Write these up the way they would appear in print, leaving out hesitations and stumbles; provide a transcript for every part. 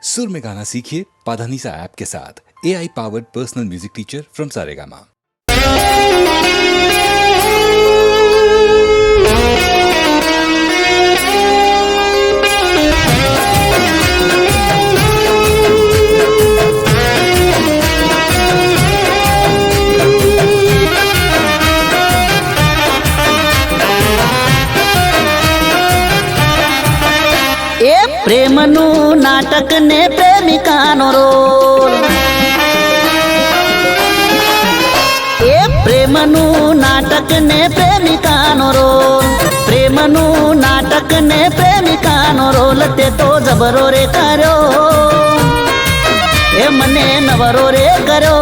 सुर में गाना सीखिए पाधानीसा ऐप के साथ। AI powered personal music teacher from Saregama. પ્રેમનું નાટક ને પ્રેમિકાનો રોલ, એ પ્રેમનું નાટક ને પ્રેમિકાનો રોલ, પ્રેમનું નાટક ને પ્રેમિકાનો રોલ તે તો જબરો રે કર્યો, એ મને નવરો રે કર્યો.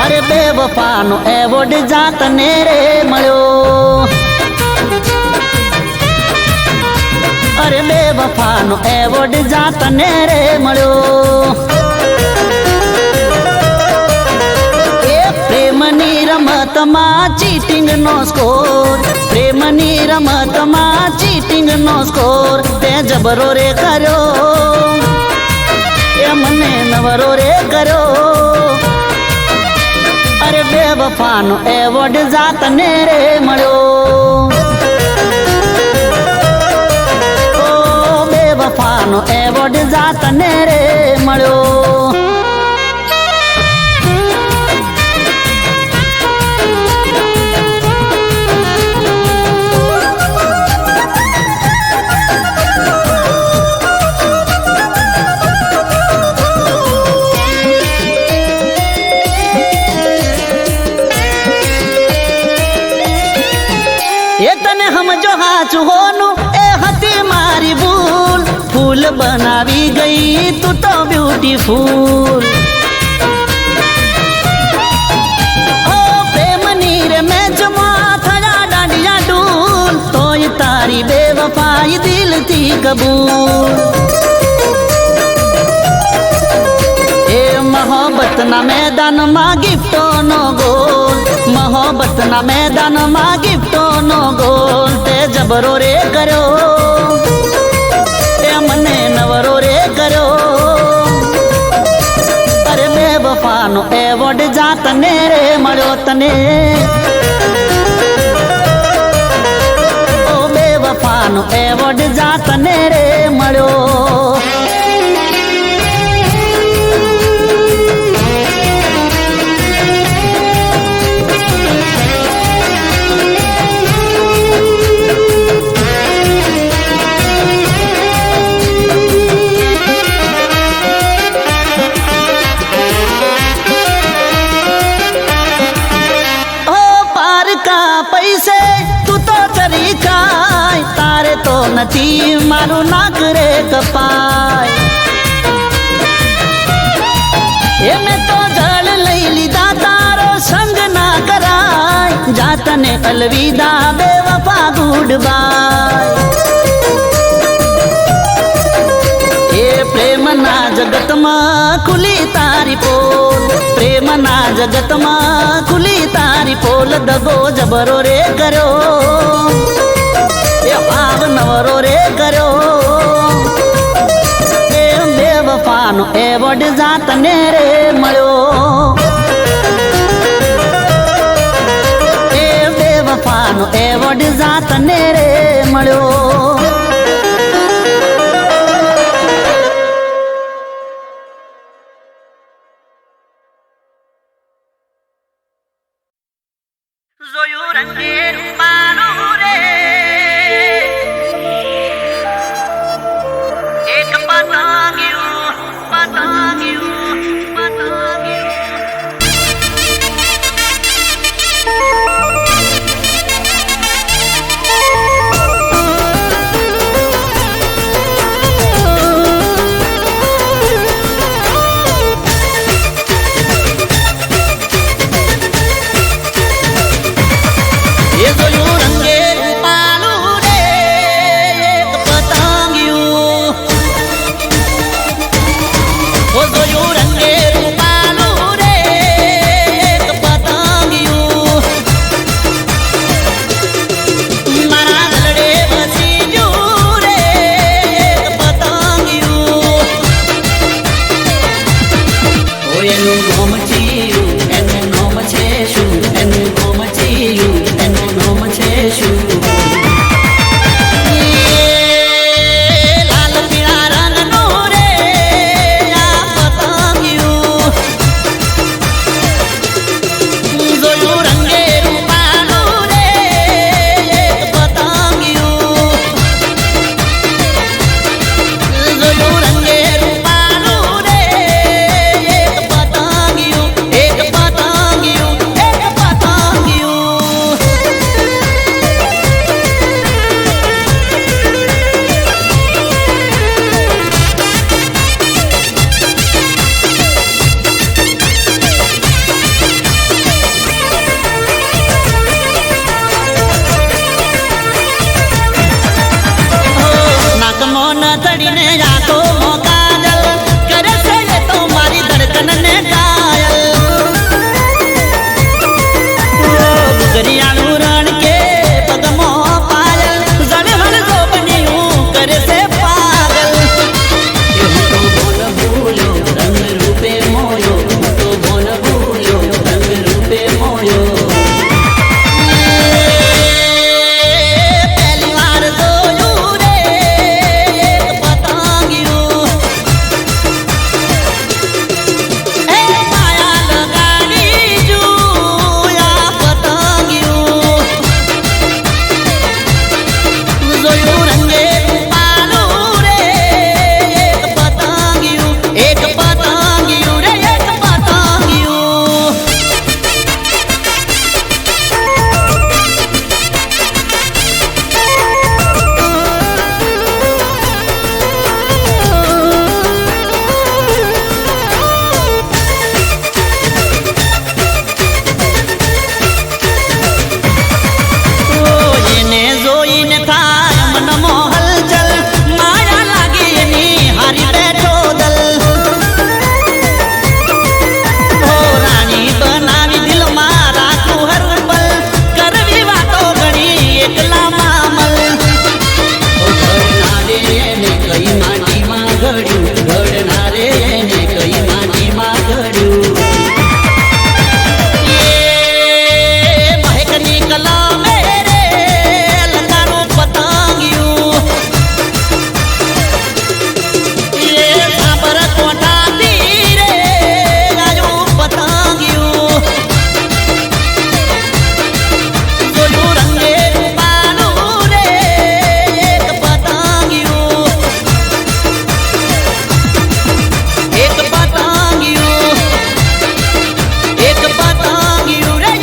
અરે બેવફાનો એવોર્ડ જાતને રે મળ્યો, અરે બેવફાનો એવોર્ડ જાતને રે મળ્યો. એ પ્રેમની રમતમાં ચીટિંગનો સ્કોર, પ્રેમની રમતમાં ચીટિંગનો સ્કોર તે જબરો રે કર્યો, એ મને નવરો રે કર્યો. અરે બેવફાનો એવોર્ડ જાતને રે મળ્યો, વફાનો એવોર્ડ જાતને રે મળ્યો. એ તને સમજો હાચું હોનું એ હતી મારી ભૂલ, ફૂલ બનાવી ગઈ તું તો બ્યુટીફુલ. ઓ પ્રેમની રે મેચમાં થયા દાંડિયા ડૂલ, તોય તારી બેવફાઈ દિલથી કબૂલ. એ મોહબ્બતના મેદાનમાં ગિફ્ટોનો ગોલ, મોહબ્બતના મેદાનમાં ગિફ્ટોનો ગોલ તે જબરો રે કર્યો, મને નવરો રે કર્યો. અરે બેવફાનો એવોર્ડ જાતને રે મળ્યો તને, ઓ બેવફાનો એવોર્ડ જાતને રે મળ્યો. પૈસે તું તો ચરી ખાય, તારે તો નથી મારું નાક રે કપાય. એને તો જળ લઈ લીધા તારો સંગ ના કરાય, જાતને અલવિદા બેવફા ગુડ બાય. એ પ્રેમના જગતમાં ખુલી તારી પોલ, પ્રેમના જગતમાં ખુલી તારી પોલ દગો જબરો રે કર્યો, એ ભાવ નવરો રે કર્યો. એ બેવફાનો એવોર્ડ જાતને રે મળ્યો, એ બેવફાનો એવોર્ડ જાતને રે મળ્યો. જોયું રંગે રૂપાનું રે એક પતંગિયું પતંગિયું પતંગિયું. आंखों में काजल करे से ये तो मारी धड़कन ने घायल गरियाणु रण के पगमो पायल जड़हण को बनी हूँ करे से पागल तो बोल भूलो रंग रूपे मोयो तो बोल भूलो रंग रूपे मोयो पहली बार जोयूं रे एक पतंगियों ए माया लगानी जूया पतंगियों जोयूं रंगे पालू रे एक पतंगियों रे एक पतंगियों એને જોઈને થાય મનમાં હલચલ માયા લાગે એની હારી બેઠો દલ ઓ રાણી બનાવી દિલમાં રાખું હર પલ કરવી વાતો ઘણી એકલા મામલ ઓ ઘડનારે એને કઈ માટીમાં ઘડ્યું ઘડનારે એને કઈ માટીમાં ઘડ્યું महकनी कला मेरे लतारो पतंगियों ये साबर कोटा तीरे लाजो पतंगियों जोजो रंगे रूपालू रे एक पतंगियों एक पतंगियों रे एक पतंगियों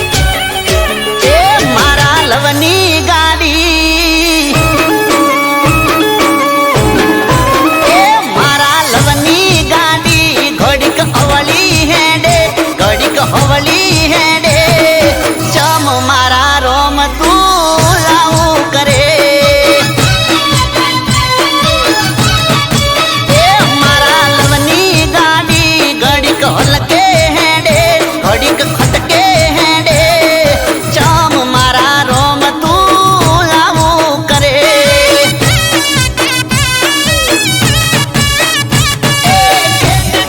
ए मारा लवनी गाड़ी ए मारा लवनी गाड़ी घड़ीक अवली हेडे घड़ीक हवली हेडे चम मारा रोम तू लाऊ करे ए मारा लवनी गाड़ी घड़ीक हलके हेडे घड़ीक खटके हेडे चम मारा रोम तू लाऊ करे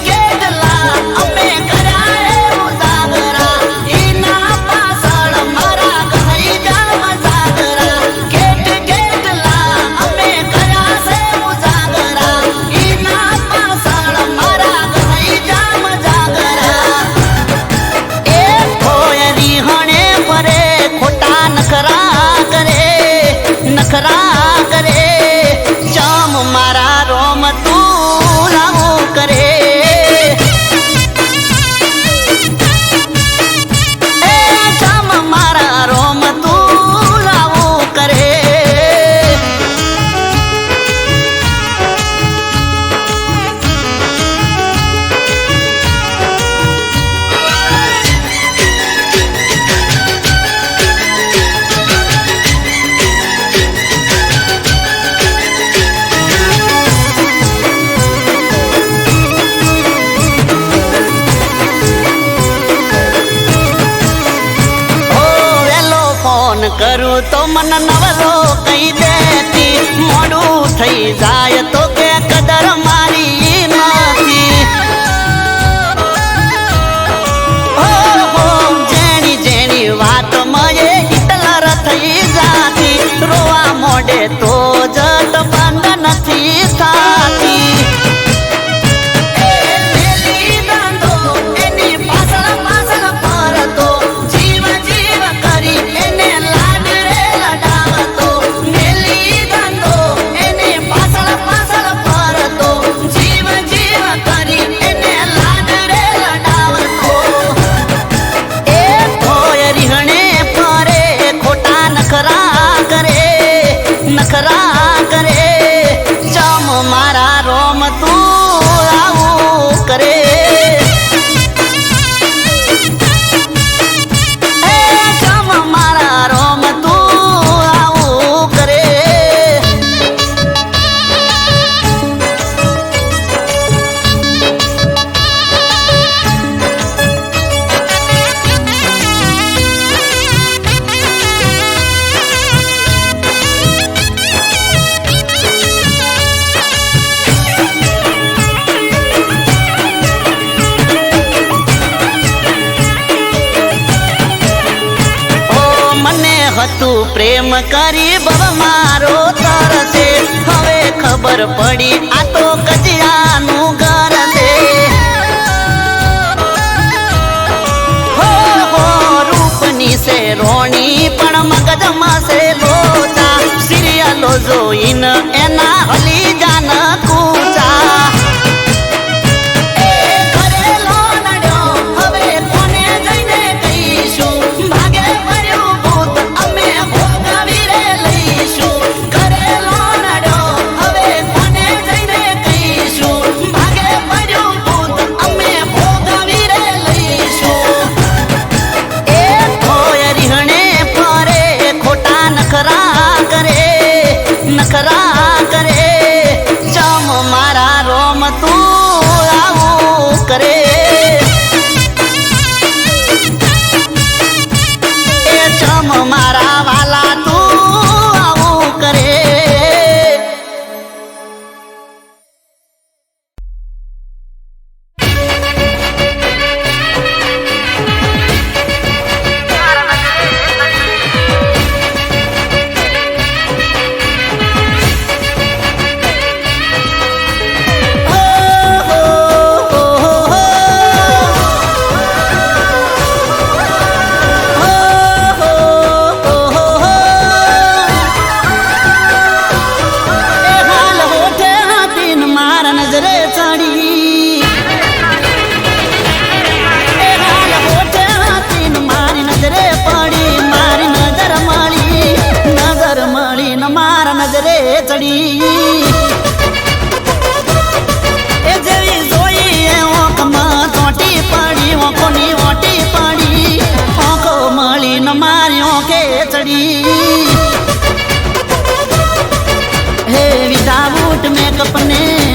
गेटला अमे कराए उजागरा इना पासळ मारा गई जाम जागरा गेटला अमे करासे उजागरा इना पासळ मारा गई जाम जागरा ए कोयरी हणे परे खोटा नखरा करे चम मारा रोम तू लाऊ करे ए चम मारा रोम तू लाऊ करे ओ वेलो फोन करूं तो मन नवरो कही देती मोडू थई जाय तो के कदर मारी नथी हो जेनी जेनी वात मये हिटलर थई जाती रोवा मोडे तो जट बंद नथी थाती जीव जीव करी એને લાડ રે લડા પ્રેમ કરી બબ મારો તરસે હવે ખબર પડી આ તો કજિયાનું ઘર છે હો હો રૂપની છે રોણી પણ મગજમાં છે લોચા સિરિયલો જોઈને એના હલી જાન કૂચા નખરા કરે જમ મારા રોમ તું આવું કરે એ જમ મારા વાલા તું આવું કરે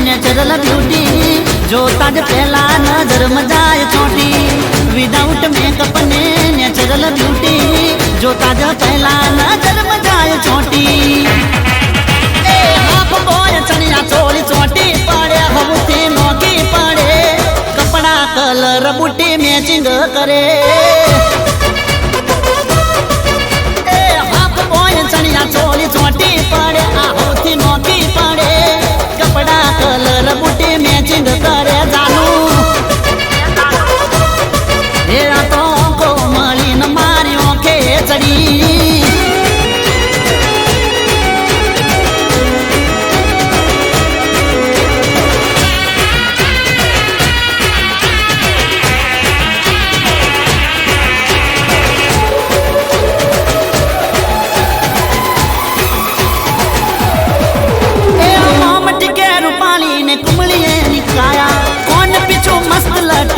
नेचुरल ब्यूटी जो ताज पहला नजर मजाए चोटी विदाउट मेकअप ने नेचुरल ब्यूटी जो ताज पहला नजर मजाए चोटी ए हाफ बॉय चनिया चोली चोटी पड़े हबूती नोकी पड़े कपड़ा कलर बूटी मैचिंग करे ए हाफ बॉय चनिया चोली चोटी पड़े हबूती नोकी पड़े कपड़ा कलर बूटी मैचिंग करे जानू ये तो को मलिन मारियों के चढ़ी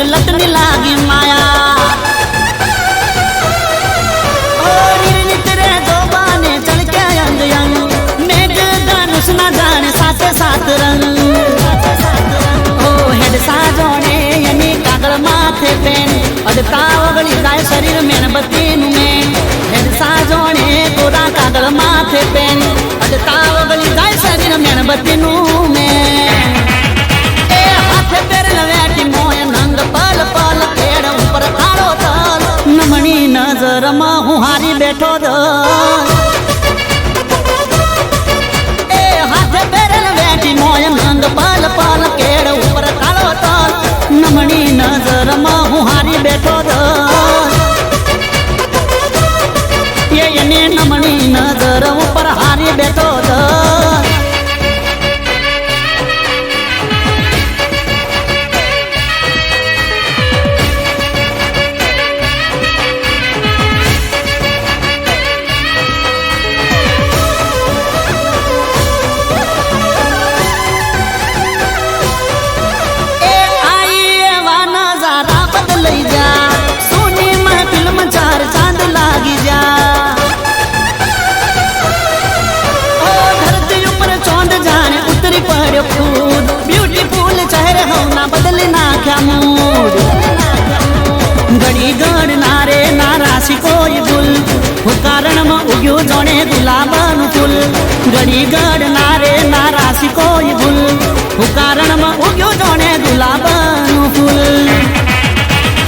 लटनी लागी माया तेरे जोबाने चढ़ के अंग अंग मेघ धनुष न जाने साथे साथ रंग ओ हेड साजोने यानी कागल माथे पेन अडता ओगली जाए शरीर में बत्ती में हेड साजोने कोरा कागल माथे पेन अडता ओगली जाए शरीर में बत्ती में ए हाथ पैर लवेटी मोय नंग पल पल पेड़ ऊपर खाड़ो तल नमणी नजर में हूँ हारी बैठो दल ए हाथ पैर लवेटी मोय नंग पल पल पेड़ ऊपर खाड़ो तल नमणी नजर में हूँ हारी बैठो दल ये नमणी नजर ऊपर हारी बैठो दल ब्यूटीफुल चेहरे होना बदल ना क्या मूड घड़ी गढ़ नारे नारासी कोई भूल वो कारण में उग्यो जोने गुलाबन फूल घड़ी गढ़ नारे नारासी कोई भूल वो कारण में उग्यो जोने गुलाबन फूल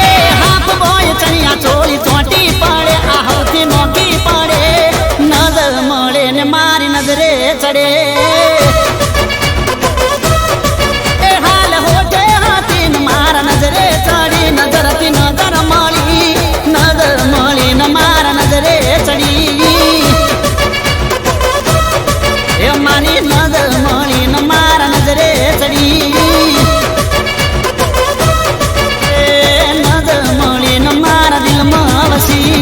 ए हाफ बॉय चनिया चोली चोटी पड़े आहती नौकी पड़े नजर નજરે ચડે એ હાલ હોઠે હતી ને મારા નજરે ચડી નજરથી નજર મળી ને મારા નજરે ચડી એ મારી નજર મળી ને મારા નજરે ચડી નજર મળી ને મારા દિલમાં વસી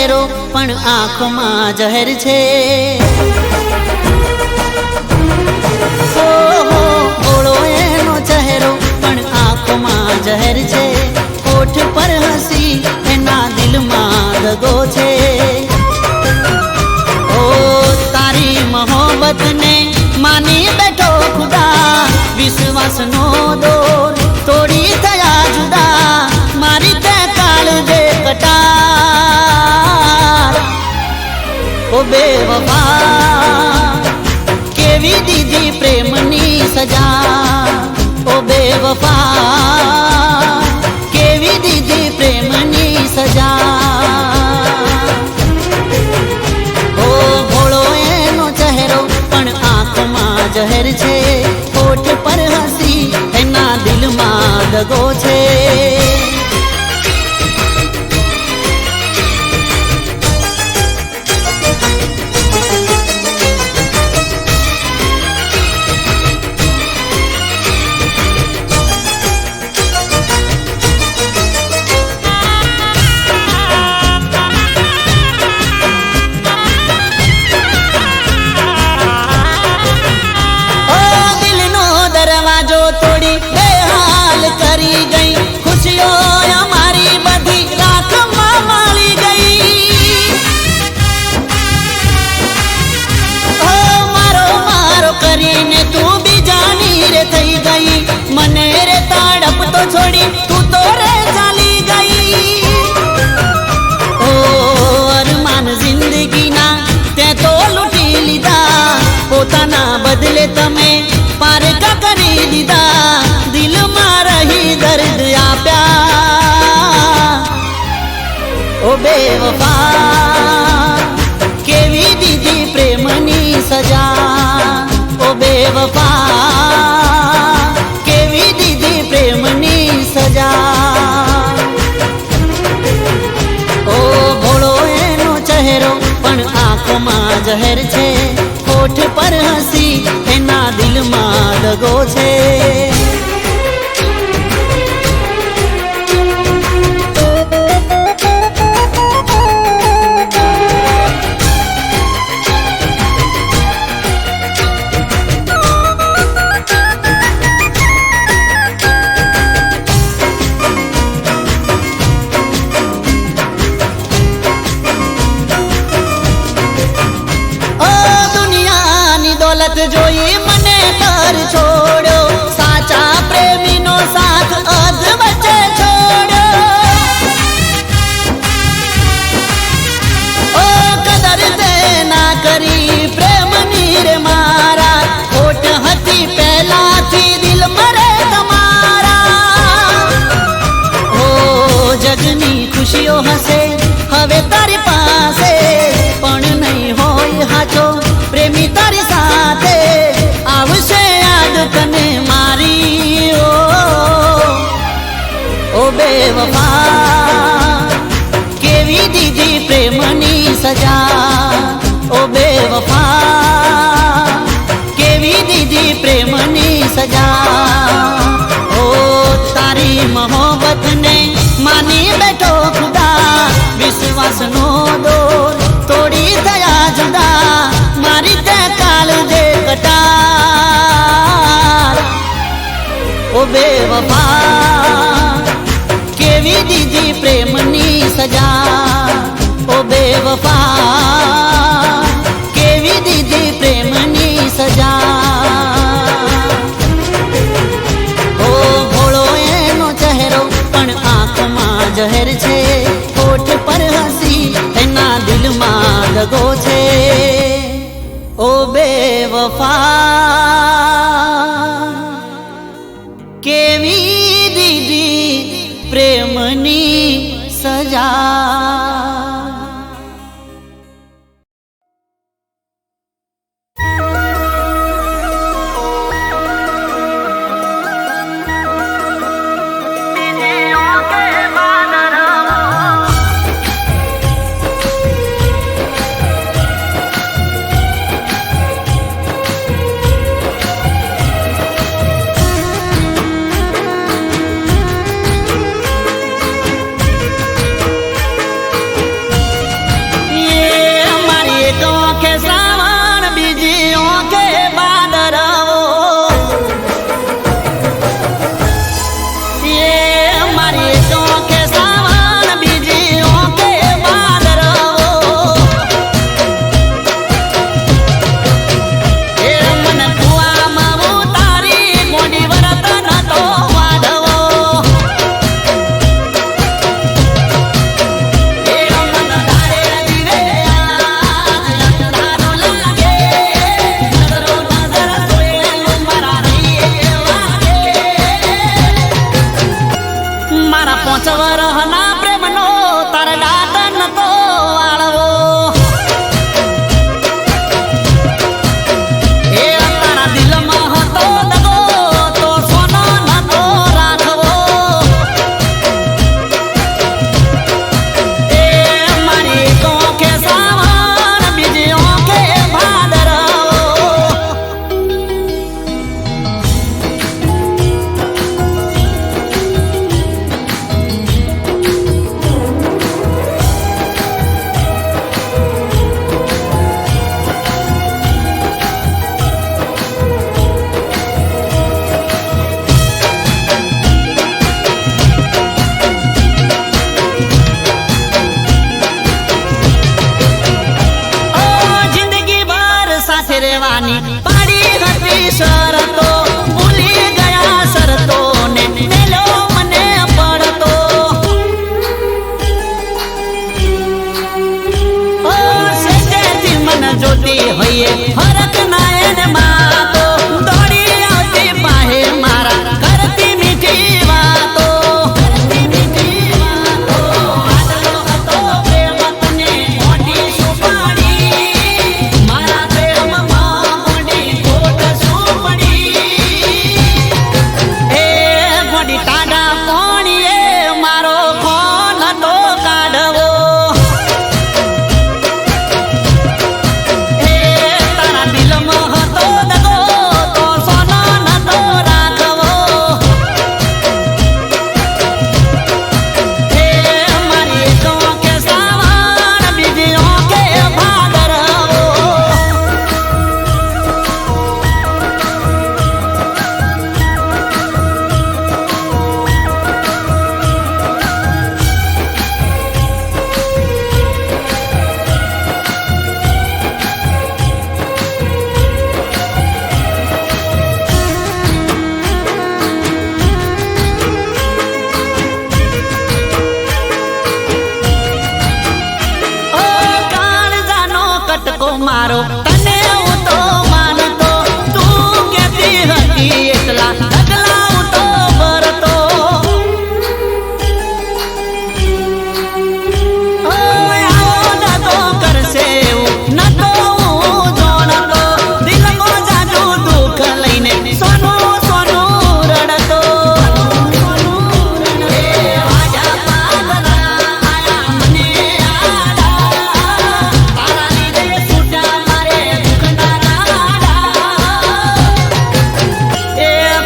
ચહેરો પણ આંખમાં જહેર છે. ઓહો, ભોળો એનો ચહેરો પણ આંખમાં જહેર છે. હોઠ પર હસી એના દિલમાં દગો છે. ઓ તારી મોહબ્બતને માની બેઠો ખુદા, વિશ્વાસનો દોર તોડી થયા જુદા. મારી તે કાળજે કટાર, ઓ બેવફા કેવી દીધી પ્રેમની સજા. ઓ બેવફા કેવી દીધી પ્રેમની સજા. ઓ ભોળો એનો ચહેરો પણ આંખમાં જહેર છે. હોઠ પર હસી એના દિલમાં દગો છે. તોડી બેહાલ કરી ગઈ, ખુશીઓ અમારી બધી રાખમાં માળી ગઈ. ઓ મારો મારો કરીને તું બીજાની રે થઈ ગઈ. મને રે તડપ તો છોડી તું તો રે ચાલી ગઈ. ઓ અરમાન જિંદગીના તે તો લૂંટી લીધા. પોતાના બદલે તમે પારકા કરી દીધા. દિલમાં રહી દર્દ આપ્યા. ઓ બેવફા કેવી દીધી પ્રેમની સજા. ઓ બેવફા કેવી દીધી પ્રેમની સજા. ઓ ભોળો એનો ચહેરો પણ આંખમાં જહેર છે. હોઠ પર હસી એના દિલમાં દગો છે. દોલત જોઈ મને તર છોડ્યો. સાચા પ્રેમીનો સાથ અધ વચ્ચે છોડ્યો. ઓ કદર તે ના કરી પ્રેમની રે મારા. ખોટ હતી પહેલાથી દિલ મરે તમારા. ઓ જગની ખુશીઓ હશે હવે તારી પાસે, પણ નહીં હોય હાચો પ્રેમી તારી સાથે. આવશે યાદ તને મારી. ઓ બેવફા કેવી દીધી પ્રેમની સજા. ઓ બેવફા કેવી દીધી પ્રેમની સજા. ઓ તારી મોહબ્બતને માની બેઠો ખુદા, વિશ્વાસનો દોર તોડી થયા જુદા. મારી તે કાળજે કટાર, ઓ બેવફા કેવી દીધી પ્રેમની સજા. ઓ બેવફા કેવી દીધી પ્રેમની સજા. ઓ ભોળો એનો ચહેરો પણ આંખમાં જહેર છે. હોઠ પર હસી એના દિલમાં દગો છે. ઓ બેવફા કેવી દીધી પ્રેમની સજા.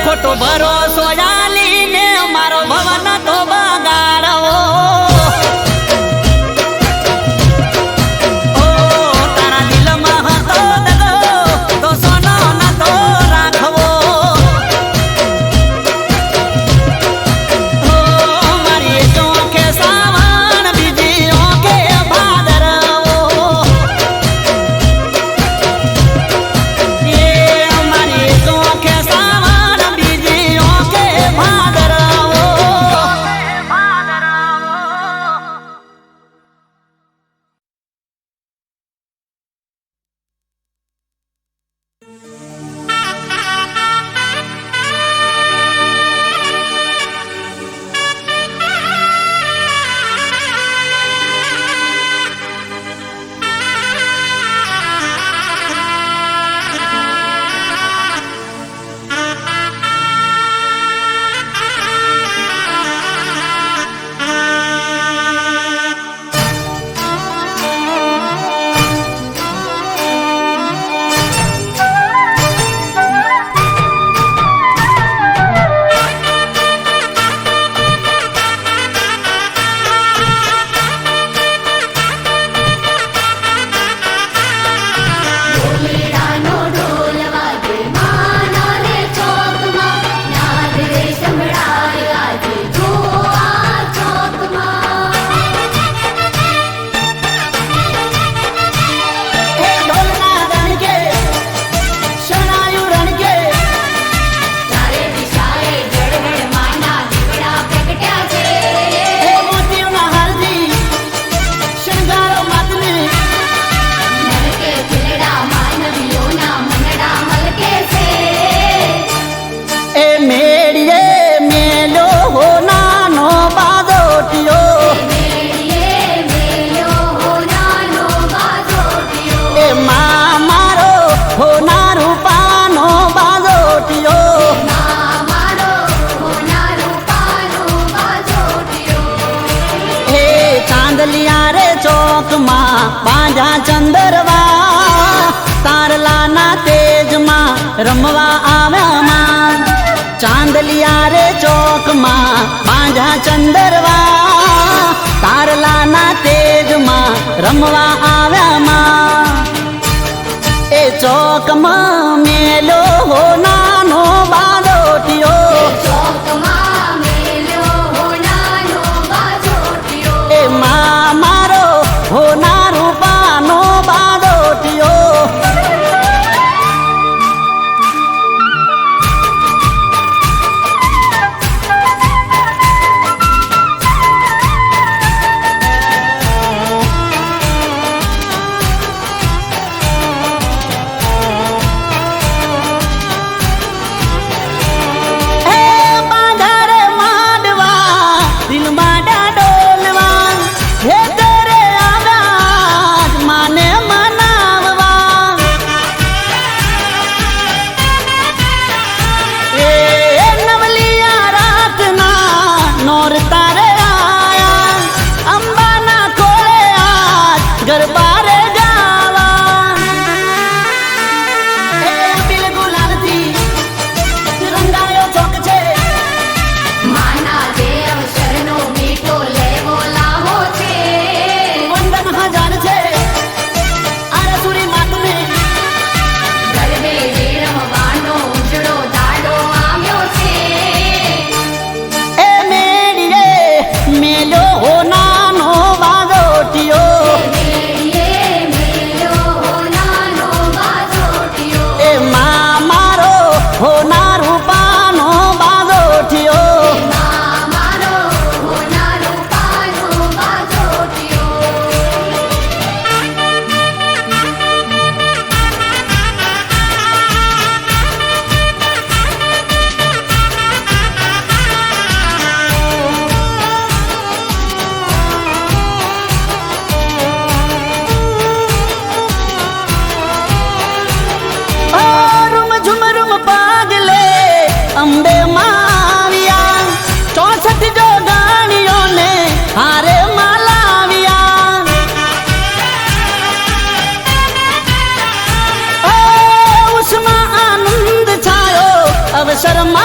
ખોટો ભરોસો આલીને મારો ભવન તો બગાડવો તારા દિલમાં હતો દગો તો સોનો નતો રાખવો મારી ચોખે સાવણ બીજી ઓખે ભાદરવો મારી ચોખે સાવણ બીજી ઓખે ભાદરવો ઢોલડાનો ઢોલ વાગે માના રે ચોકમાં નાદ રે સંભળાય આજે જો આ ચોકમાં હે ઢોલના રણકે શરણાયું રણકે ચારે દિશાએ જળહળ માના દીવડા પ્રગટ્યા છે હે મોતીના હારથી શણગારો માતને નરકે ખીલડા માનવીઓના મનડા મલકે છે એ મેળીએ મેલો હો નાનો બાદોટિયો મેળીએ મેલ્યો હોનાનો બાજોટિયો એ મારો હો ના રૂપાનો બાદોટિયો મારો હોના રૂપાનો બાજોટિયો હે ચાંદલિયા રે ચોકમાં બાંધા ચંદરવા તારલાના તેજમાં રમવા આવ્યા માં ચાંદલિયા રે ચોકમાં બાંધા ચંદરવા તારલાના તેજમાં રમવા આવ્યા માં એ ચોકમાં મેલો હો નાનો બાદોટિયો ચોકમાં મેલ્યો હોનાનો બાજોટિયો એ મારો હો ના રૂપાનો બાદોટિયો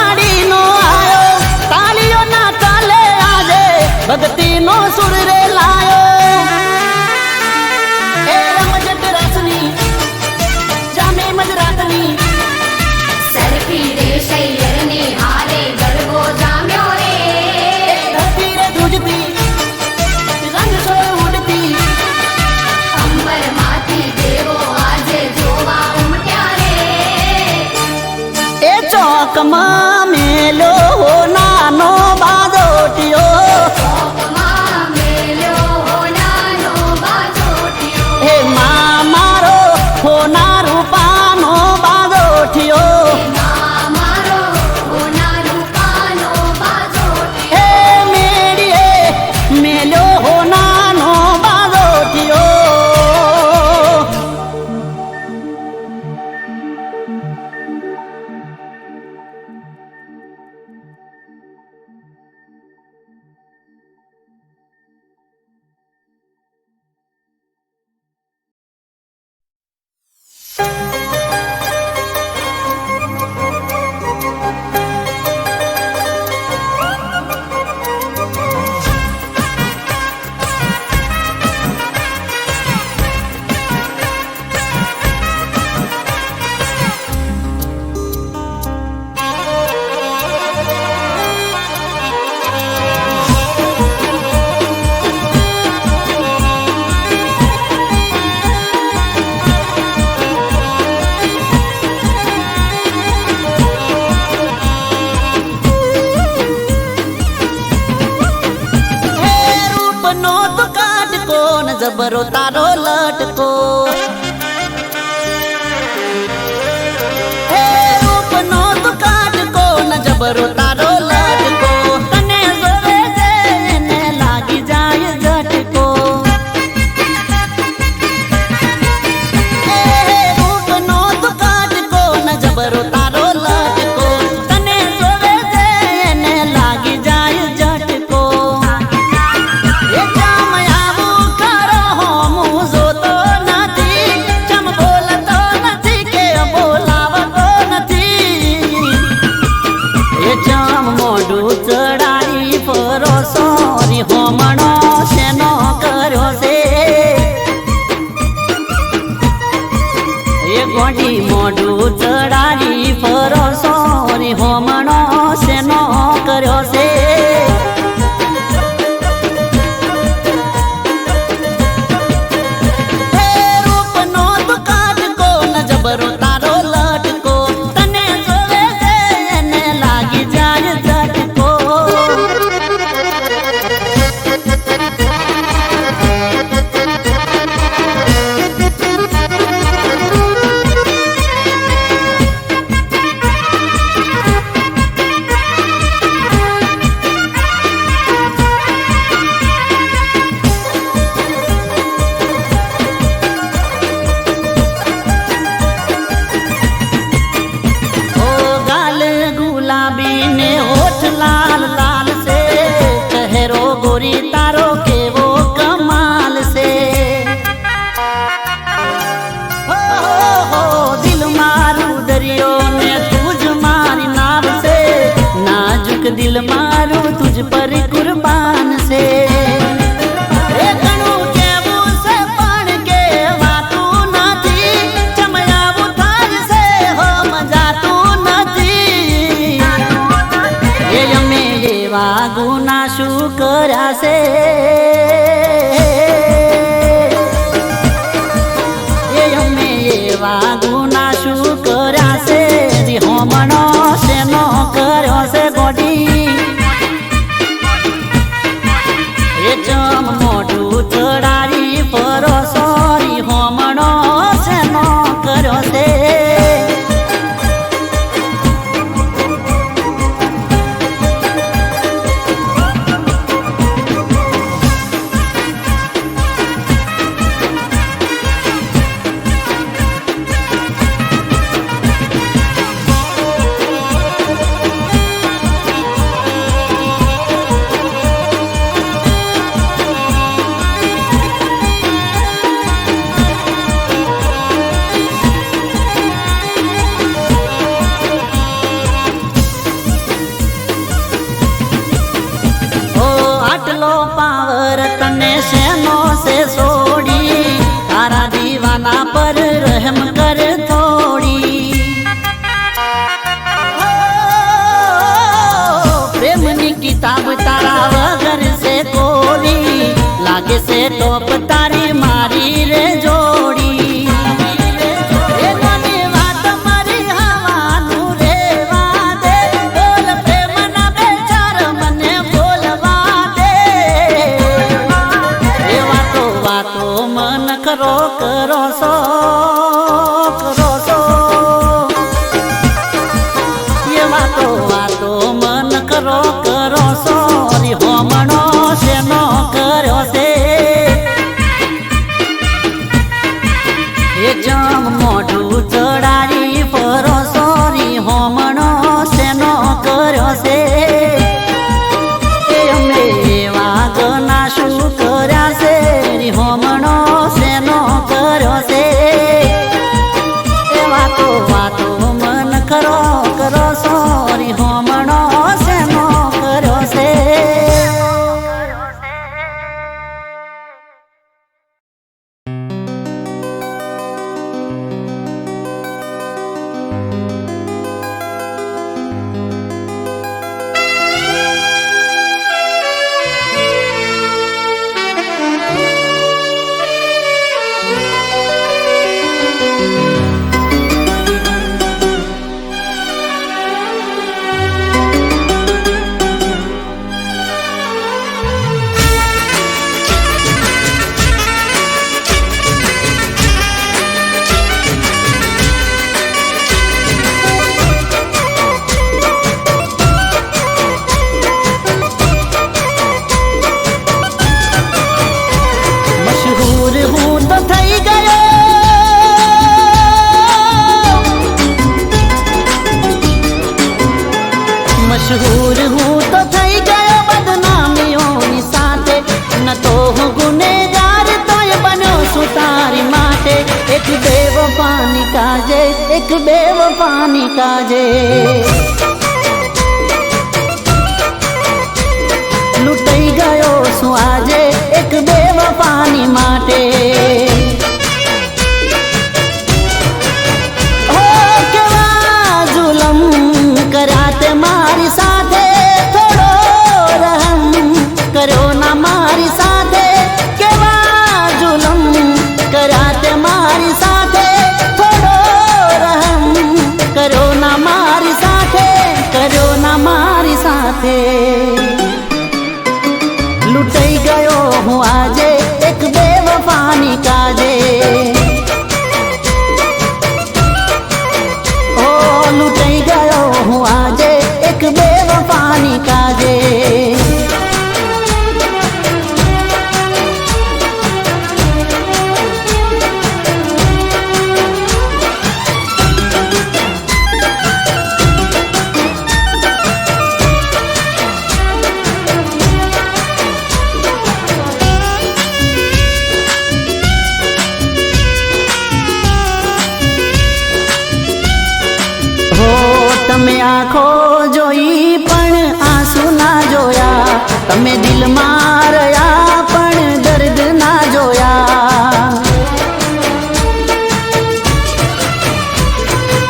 વાડીનો આયો તાળીઓના તાલે આજે ભક્તિનો સુર રે લાયો એ રમઝટ રાસની જામે મજરાતની સરખી રે શૈયરને હારે ગરબો જામ્યો રે ધરતી રે ધ્રુજતી રંગ સોય ઉડતી અંબરમાંથી દેવો આજે જોવા ઉમટ્યા રે એ ચોકમાં મેલો નાનો બાદોટિયો ચોકમાં મેલ્યો નાનો બાજોટિયો હે માં મારો હોના રૂપાનો બાદોઠિયો મારો હોના રૂપાનો બાજોટિયો હે મેડીએ મેલ્યો હોનાનો બાદોઠિયો હે રૂપનો તો કાટકો ન જબરો તારો લટકો હે રૂપનો તો કાટકો ન જબરો તારો લટકો તને જોવે છે એને લાગી જાય ઝટકો હે રૂપનો તો કાટકો ન જબરો તારો લટકો તને જોવે છે એને લાગી જાય ઝટકો એ જામ આવું કરો હું જોતો નથી ચમ બોલતો નથી કે બોલાવતો નથી એ જામ મોઢું ચડાઈ ફરો સોરી હોમણો શેનો કર્યો છે એ ગોડી મોઢું ચડાઈ ફરો સોરી હોમણો શેનો કર્યો છે હે રૂપનો તો કાટકો ન જબરો તારો લટકો તને જોવે છે એને લાગી જાય ઝટકો ओ गाल गुलाबी ने होठ लाल लाल से चेहरो गोरी तारो के वो कमाल से हो दिल मारू दरियो ने तुझ मारी नाव से नाजुक दिल मारू तुझ पर कुर्बान से એ ઘણું કેવું છે પણ કહેવાતું નથી ચમયાવું થાય છે હો મજાતું નથી એ અમે એવા ગુના શું કર્યા છે એ અમે એવા ગુના શું કર્યા છે જી હોમણો શેનો કર્યો છે ગોડી એ ચમ મોઢું ચડાવી ફરો સોરી હોમણો શેનો કર્યો છે લાગે છે ટોપ તારી મારી રે જોડી એ નાની વાત મારી હવાનું રેવા દે બોલ પ્રેમના બેચાર મને બોલવા દે એ વાતો વાતો મન ખરો કરો સો એ વાતો વાતો મન ખરો કરો સોરી હોમણો શેનો કર્યો છે એ જમ મોઢું ચડાવી ફરો સોરી હોમણો શેનો કર્યો છે એ અમે એવા ગના શું કર્યા છે હોમણો શેનો કર્યો છે એ વાતો વાતો મન ખરો કરો સોરી હોમણો શેનો કર્યો છે मशहूर हूँ तो थई गयो बदनामियों साथे न तो हूँ गुनेगार तो ये बनो सुतारी माटे एक बेवफानी काजे एक बेवफानी काजे लुटाई गयो सु आजे एक बेवफानी माटे कराते मारी साथे थोड़ो रहम करो ना मारी साथे केवा जुलम कराते मारी साथे थोड़ो रहम करो ना मारी साथे करो ना मारी साथे लुटाई गयो हूँ आजे एक बेवफानी काजे लुटाई गयो हूँ आजे एक बेवफानी काजे તમે આંખો જોઈ પણ આંસુ ના જોયા તમે દિલ માર્યા પણ દર્દ ના જોયા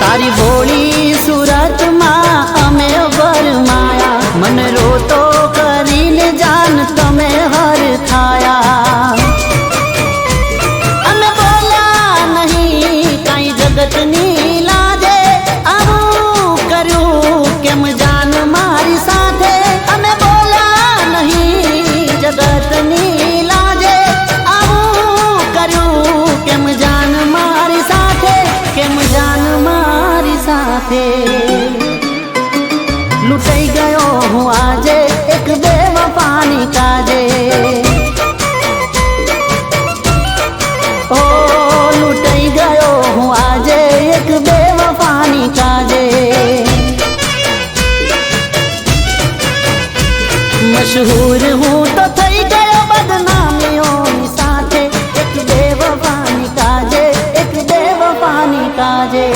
તારી ભોળી સુરત માં અમે વરમાયા મન રોતો કરીને જાન તમે હર થાયા અમે બોલ્યા નહીં કાંઈ જગતની લાજે કેમ જાન મારી સાથે અમે બોલા નહીં જગતની લાજે આવું કર્યું કેમ જાન મારી સાથે કેમ જાન મારી સાથે લૂંટાઈ ગયો હું આજે એક બેવફાની કાજે ઓ લૂંટાઈ ગયો હું આજે એક બેવફાની કાજે मशहूर हूँ तो थई गयो बदनामियों साथे एक बेवफानी काजे एक बेवफानी काजे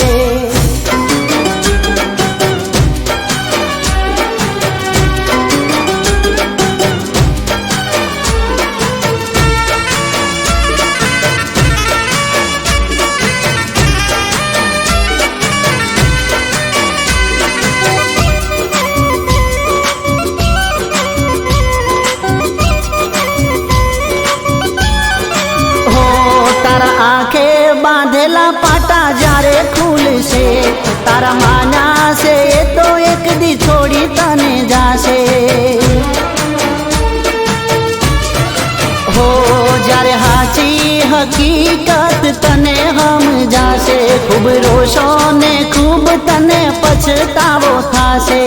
તારા આંખે બાંધેલા પાટા જ્યારે ખુલશે, તારા માના છે એ તો એક દી છોડી તને જાશે. હો જ્યારે હાચી હકીકત તને સમજાશે, ખૂબ રોશો ને ખૂબ તને પછતાવો થાશે.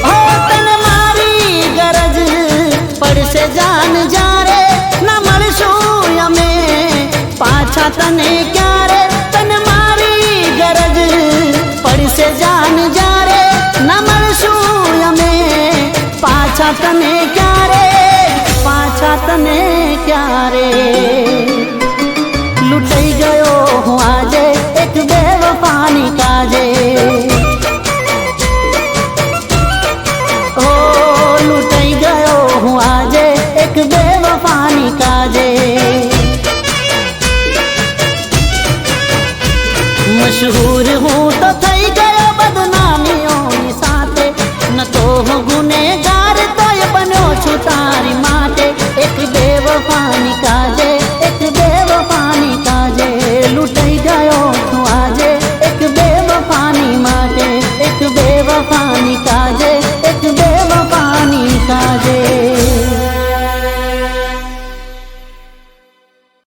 હો તને મારી ગરજ પડશે જાન જ્યારે ના મળશું અમે પાછા તને ક્યારે. તને મારી ગરજ પડશે જાન જ્યારે ના મળશું અમે પાછા તને ક્યારે, પાછા તને ક્યારે. લૂંટાઈ ગયો હું આજે એક બેવફાની કાજે. ઓ લૂંટાઈ ગયો હું આજે એક બેવફાની કાજે. મશહૂર હું તો થઈ